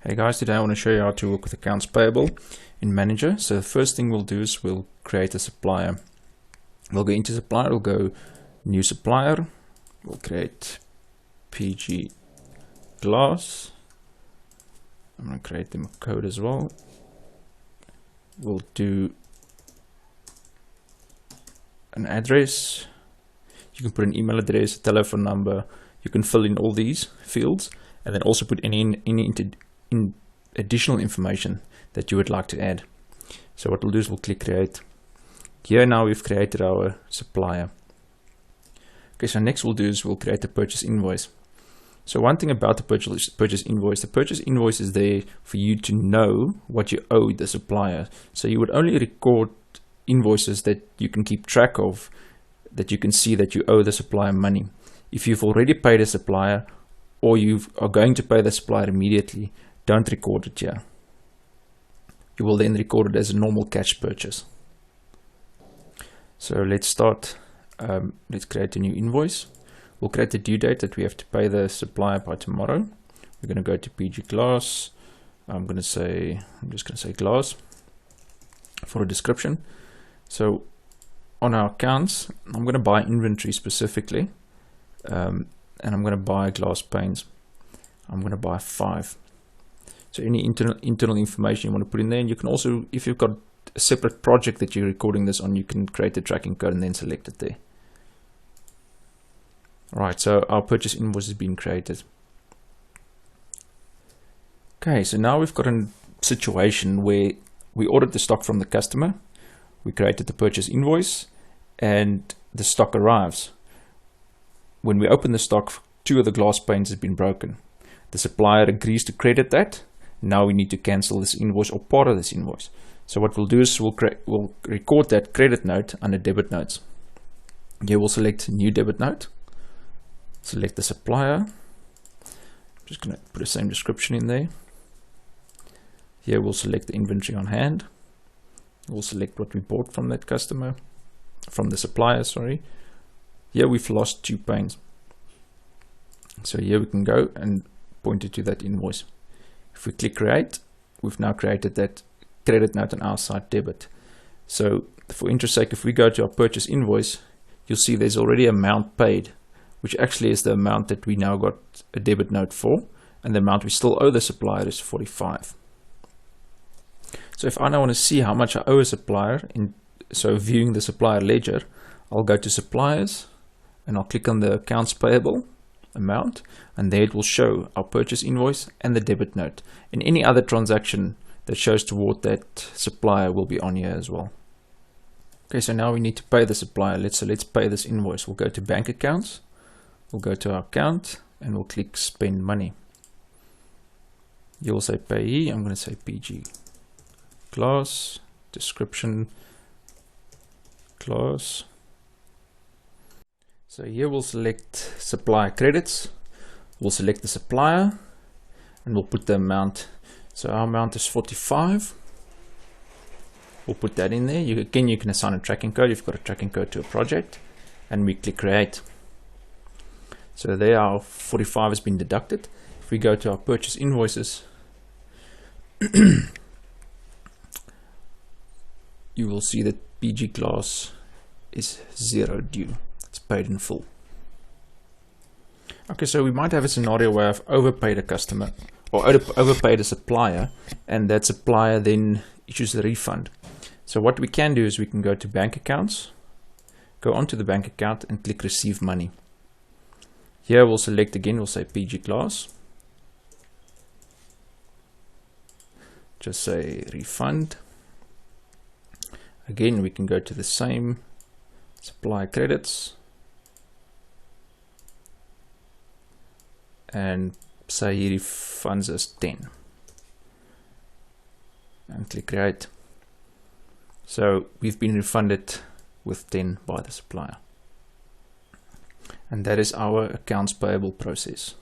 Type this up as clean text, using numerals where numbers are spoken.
Hey guys, today I want to show you how to work with accounts payable in Manager. So the first thing we'll do is we'll create a supplier. We'll go into supplier, we'll go new supplier, we'll create PG Glass. I'm going to create them a code as well. We'll do an address. You can put an email address, a telephone number. You can fill in all these fields and then also put any additional information that you would like to add. So what we'll do is we'll click create. Here now we've created our supplier. Okay, so next we'll do is we'll create a purchase invoice. So one thing about the purchase invoice is there for you to know what you owe the supplier. So you would only record invoices that you can keep track of, that you can see that you owe the supplier money. If you've already paid a supplier or you are going to pay the supplier immediately, don't record it here. You will then record it as a normal cash purchase. So let's start. Let's create a new invoice. We'll create the due date that we have to pay the supplier by tomorrow. We're going to go to PG Glass. I'm just going to say glass for a description. So on our accounts, I'm going to buy inventory specifically, and I'm going to buy glass panes. I'm going to buy 5. So any internal information you want to put in there, and you can also, if you've got a separate project that you're recording this on, you can create a tracking code and then select it there. Right, so our purchase invoice has been created. Okay, so now we've got a situation where we ordered the stock from the customer, we created the purchase invoice, and the stock arrives. When we open the stock, 2 of the glass panes have been broken. The supplier agrees to credit that. Now we need to cancel this invoice or part of this invoice. So what we'll do is we'll record that credit note under debit notes. Here we'll select new debit note. Select the supplier. I'm just going to put the same description in there. Here we'll select the inventory on hand. We'll select what we bought from that customer, from the supplier, sorry. Here we've lost 2 panes. So here we can go and point it to that invoice. If we click create, we've now created that credit note on our side debit. So for interest sake, if we go to our purchase invoice, you'll see there's already amount paid, which actually is the amount that we now got a debit note for, and the amount we still owe the supplier is 45. So if I now want to see how much I owe a supplier, so viewing the supplier ledger, I'll go to suppliers and I'll click on the accounts payable amount, and there it will show our purchase invoice and the debit note, and any other transaction that shows toward that supplier will be on here as well. Okay, so now we need to pay the supplier. Let's pay this invoice. We'll go to bank accounts, we'll go to our account, and we'll click spend money. You'll say payee. I'm going to say PG Glass, description glass. So here we'll select supplier credits, we'll select the supplier, and we'll put the amount. So our amount is 45. We'll put that in there. You can assign a tracking code if you've got a tracking code to a project, and we click create. So there our 45 has been deducted. If we go to our purchase invoices, you will see that PG Glass is 0 due. It's paid in full. Okay, so we might have a scenario where I've overpaid a customer or overpaid a supplier, and that supplier then issues a refund. So what we can do is we can go to bank accounts, go onto the bank account and click receive money. Here we'll select again, we'll say PG Glass. Just say refund. Again, we can go to the same supplier credits and say he refunds us 10 and click create. So we've been refunded with 10 by the supplier, and that is our accounts payable process.